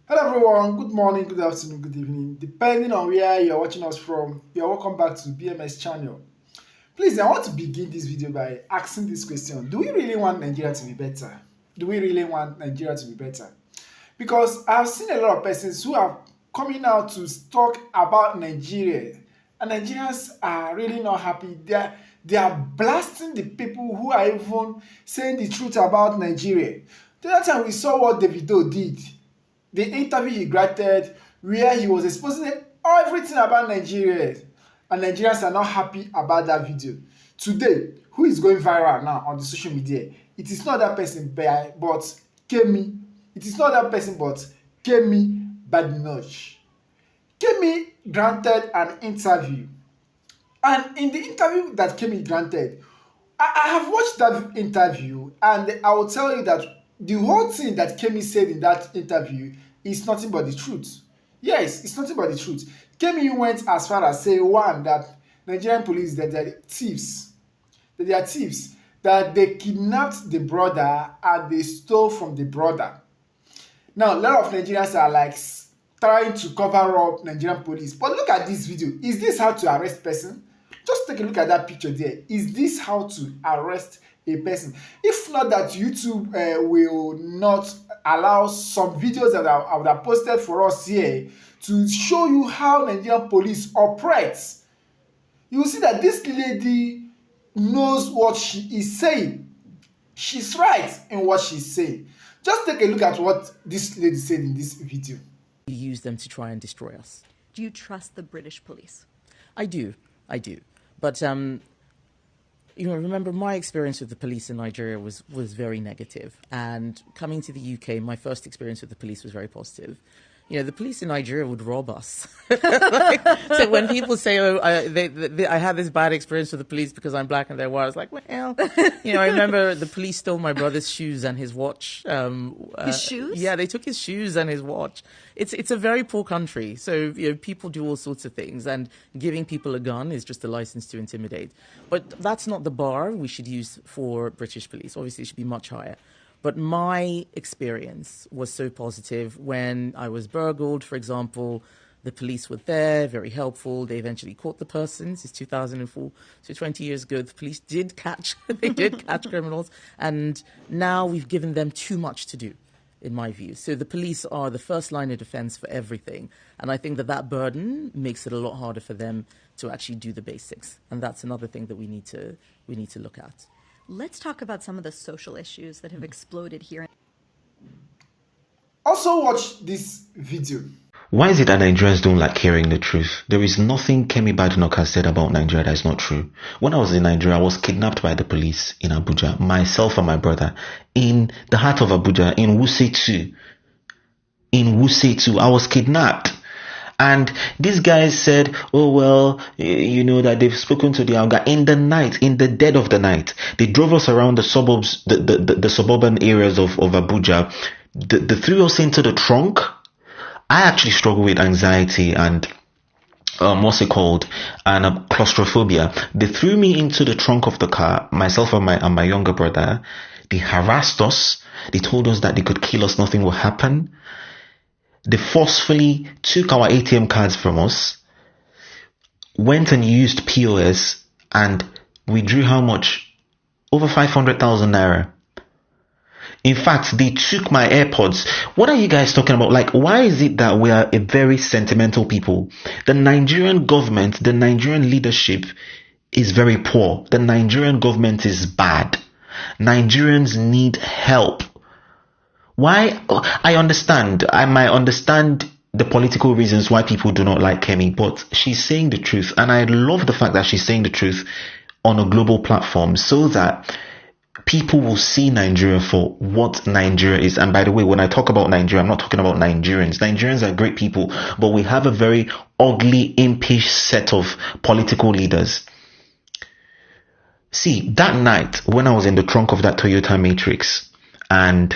Hello everyone, good morning, good afternoon, good evening. Depending on where you're watching us from, you're welcome back to BMS channel. Please, I want to begin this video by asking this question. Do we really want Nigeria to be better? Do we really want Nigeria to be better? Because I've seen a lot of persons who are coming out to talk about Nigeria, and Nigerians are really not happy. They are blasting the people who are even saying the truth about Nigeria. The other time we saw what Davido did, the interview he granted, where he was exposing everything about Nigeria, and Nigerians are not happy about that video. Today, who is going viral now on the social media? It is not that person but Kemi. It is not that person but Kemi Badenoch. Kemi granted an interview, and in the interview that Kemi granted, I have watched that interview, and I will tell you that the whole thing that Kemi said in that interview is nothing but the truth. Yes, it's nothing but the truth. Kemi went as far as say one that Nigerian police that they are thieves, that they kidnapped the brother and they stole from the brother. Now, a lot of Nigerians are like trying to cover up Nigerian police. But look at this video. Is this how to arrest person? Just take a look at that picture there. Is this how to arrest a person? If not that YouTube will not allow some videos that I would have posted for us here to show you how Nigerian police operates, you will see that this lady knows what she is saying. She's right in what she's saying. Just take a look at what this lady said in this video. Use them to try and destroy us. Do you trust the British police? I do. But remember my experience with the police in Nigeria was very negative. And coming to the UK, my first experience with the police was very positive. The police in Nigeria would rob us. So when people say, "Oh, I had this bad experience with the police because I'm black and they're white," I was like, "Well, I remember the police stole my brother's shoes and his watch." His shoes? Yeah, they took his shoes and his watch. It's a very poor country, so people do all sorts of things, and giving people a gun is just a license to intimidate. But that's not the bar we should use for British police. Obviously, it should be much higher. But my experience was so positive. When I was burgled, for example, the police were there, very helpful. They eventually caught the person. This is 2004, so 20 years ago. The police did catch, they did catch criminals. And now we've given them too much to do, in my view. So the police are the first line of defense for everything. And I think that burden makes it a lot harder for them to actually do the basics. And that's another thing that we need to look at. Let's talk about some of the social issues that have exploded here. Also watch this video. Why is it that Nigerians don't like hearing the truth? There is nothing Kemi Badenoch has said about Nigeria that is not true. When I was in Nigeria, I was kidnapped by the police in Abuja, myself and my brother, in the heart of Abuja, in Wuse 2. In Wuse 2, I was kidnapped. And these guys said, "Oh, well, that they've spoken to the Alga in the night, in the dead of the night." They drove us around the suburbs, the suburban areas of Abuja. They threw us into the trunk. I actually struggle with anxiety and and claustrophobia. They threw me into the trunk of the car, myself and my younger brother. They harassed us. They told us that they could kill us, nothing will happen. They forcefully took our ATM cards from us, went and used POS, and withdrew how much? Over 500,000 naira. In fact, they took my AirPods. What are you guys talking about? Like, why is it that we are a very sentimental people? The Nigerian government, the Nigerian leadership is very poor. The Nigerian government is bad. Nigerians need help. Why? I might understand the political reasons why people do not like Kemi, but she's saying the truth. And I love the fact that she's saying the truth on a global platform so that people will see Nigeria for what Nigeria is. And by the way, when I talk about Nigeria, I'm not talking about Nigerians. Nigerians are great people, but we have a very ugly, impish set of political leaders. See, that night when I was in the trunk of that Toyota Matrix and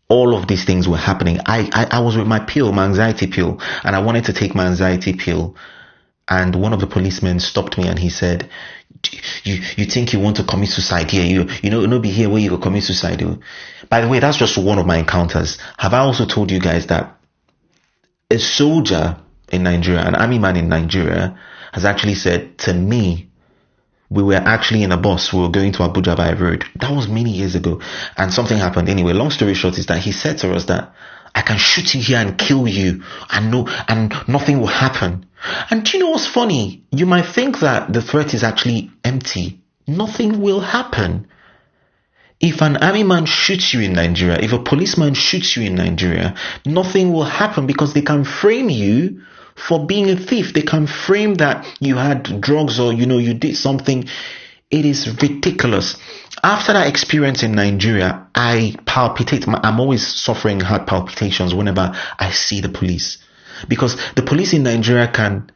all of these things were happening, I was with my anxiety pill, and I wanted to take my anxiety pill. And one of the policemen stopped me and he said, you think you want to commit suicide here? No be here where you go commit suicide. By the way, that's just one of my encounters. Have I also told you guys that A soldier in Nigeria, an army man in Nigeria, has actually said to me, we were actually in a bus. We were going to Abuja by road. That was many years ago. And something happened. Anyway, long story short is that he said to us that I can shoot you here and kill you and nothing will happen. And do you know what's funny? You might think that the threat is actually empty. Nothing will happen. If an army man shoots you in Nigeria, if a policeman shoots you in Nigeria, nothing will happen because they can frame you for being a thief. They can frame that you had drugs or, you did something. It is ridiculous. After that experience in Nigeria, I palpitate. I'm always suffering heart palpitations whenever I see the police. Because the police in Nigeria can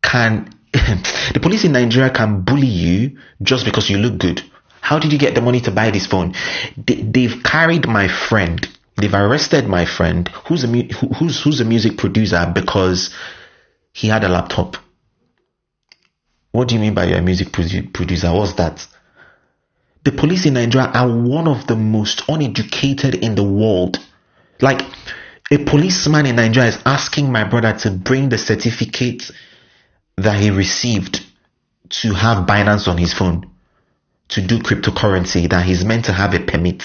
the police in Nigeria can bully you just because you look good. How did you get the money to buy this phone? They've carried my friend. They've arrested my friend, who's a music producer, because he had a laptop. What do you mean by you're a music producer? What's that? The police in Nigeria are one of the most uneducated in the world. Like, a policeman in Nigeria is asking my brother to bring the certificate that he received to have Binance on his phone, to do cryptocurrency, that he's meant to have a permit.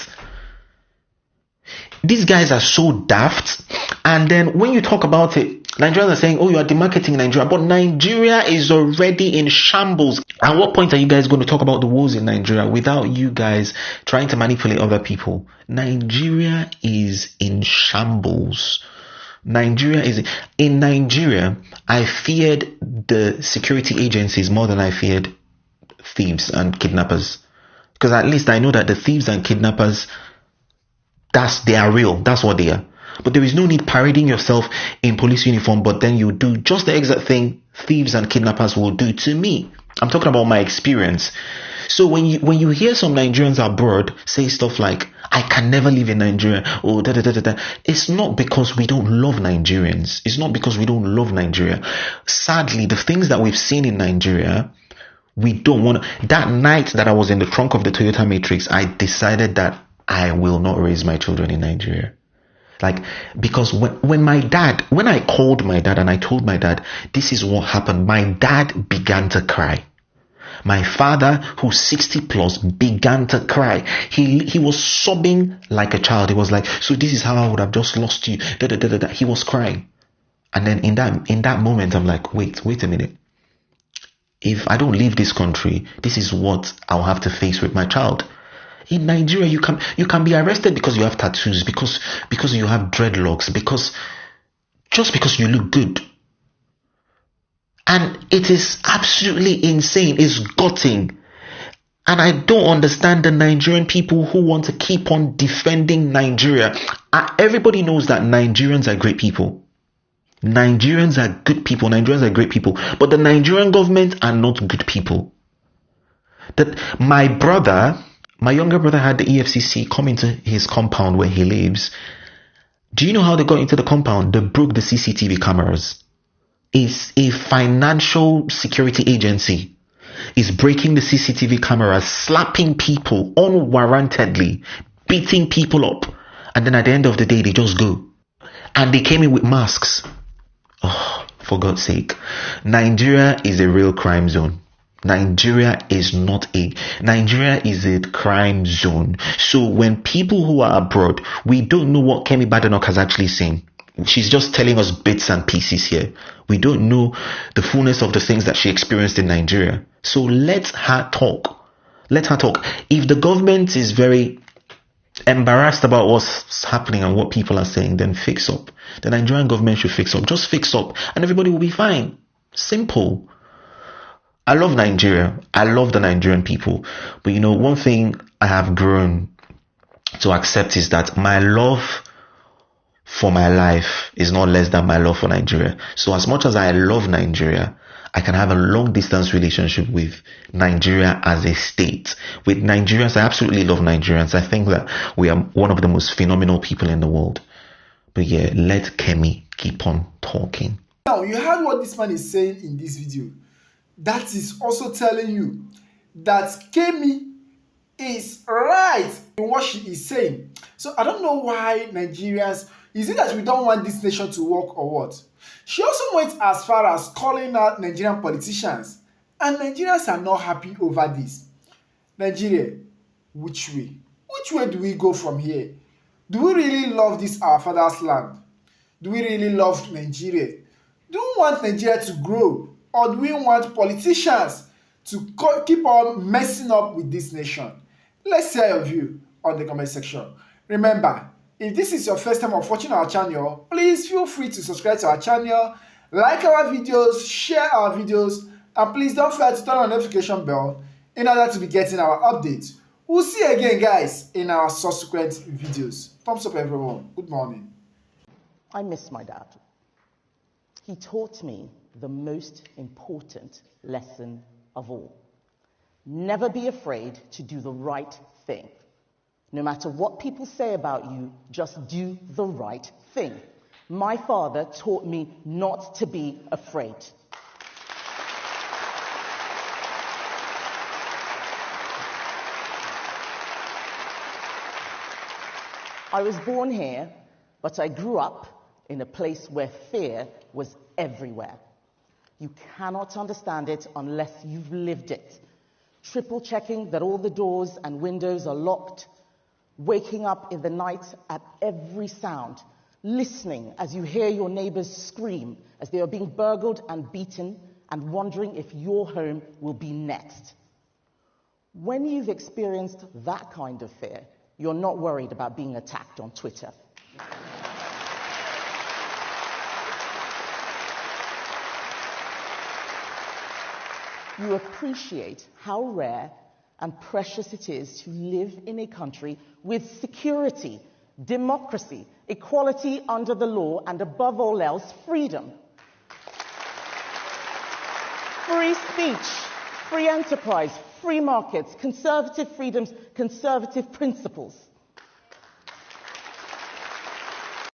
These guys are so daft. And then when you talk about it, Nigerians are saying, oh, you are demarketing Nigeria. But Nigeria is already in shambles. At what point are you guys going to talk about the wars in Nigeria without you guys trying to manipulate other people? Nigeria is in shambles. In Nigeria, I feared the security agencies more than I feared thieves and kidnappers. Because at least I know that the thieves and kidnappers, they are real. That's what they are. But there is no need parading yourself in police uniform, but then you do just the exact thing thieves and kidnappers will do to me. I'm talking about my experience. So when you hear some Nigerians abroad say stuff like, I can never live in Nigeria, or da da da da da, it's not because we don't love Nigerians. It's not because we don't love Nigeria. Sadly, the things that we've seen in Nigeria, we don't want to. That night that I was in the trunk of the Toyota Matrix, I decided that I will not raise my children in Nigeria. Because when I called my dad and I told my dad, this is what happened, my dad began to cry. My father, who's 60 plus, began to cry. He was sobbing like a child. He was like, so this is how I would have just lost you. Da, da, da, da, da. He was crying. And then in that moment, I'm like, wait a minute. If I don't leave this country, this is what I'll have to face with my child. In Nigeria, you can be arrested because you have tattoos, because you have dreadlocks, just because you look good. And it is absolutely insane. It's gutting. And I don't understand the Nigerian people who want to keep on defending Nigeria. Everybody knows that Nigerians are great people. Nigerians are good people. Nigerians are great people. But the Nigerian government are not good people. That my younger brother had the EFCC come into his compound where he lives. Do you know how they got into the compound? They broke the CCTV cameras. It's a financial security agency. Is breaking the CCTV cameras, slapping people unwarrantedly, beating people up. And then at the end of the day, they just go. And they came in with masks. Oh, for God's sake. Nigeria is a real crime zone. Nigeria is a crime zone. So when people who are abroad, we don't know what Kemi Badenoch has actually seen. She's just telling us bits and pieces here. We don't know the fullness of the things that she experienced in Nigeria. So let her talk. If the government is very embarrassed about what's happening and what people are saying, then fix up. The Nigerian government should fix up. Just fix up and everybody will be fine. Simple. I love Nigeria. I love the Nigerian people. But one thing I have grown to accept is that my love for my life is not less than my love for Nigeria. So as much as I love Nigeria, I can have a long distance relationship with Nigeria as a state. With Nigerians, I absolutely love Nigerians. I think that we are one of the most phenomenal people in the world. But yeah, let Kemi keep on talking. Now, you heard what this man is saying in this video. That is also telling you that Kemi is right in what she is saying. So I don't know why Nigerians Is it that we don't want this nation to work or what? She also went as far as calling out Nigerian politicians, and Nigerians are not happy over this. Nigeria, which way? Which way do we go from here? Do we really love this our father's land? Do we really love Nigeria? Do we want Nigeria to grow? Or do we want politicians to keep on messing up with this nation? Let's hear your view on the comment section. Remember, if this is your first time of watching our channel, please feel free to subscribe to our channel, like our videos, share our videos, and please don't forget to turn on the notification bell in order to be getting our updates. We'll see you again, guys, in our subsequent videos. Thumbs up, everyone. Good morning. I miss my dad. He taught me the most important lesson of all. Never be afraid to do the right thing. No matter what people say about you, just do the right thing. My father taught me not to be afraid. I was born here, but I grew up in a place where fear was everywhere. You cannot understand it unless you've lived it. Triple checking that all the doors and windows are locked, waking up in the night at every sound, listening as you hear your neighbors scream as they are being burgled and beaten, and wondering if your home will be next. When you've experienced that kind of fear, you're not worried about being attacked on Twitter. You appreciate how rare and precious it is to live in a country with security, democracy, equality under the law, and above all else, freedom. Free speech, free enterprise, free markets, conservative freedoms, conservative principles.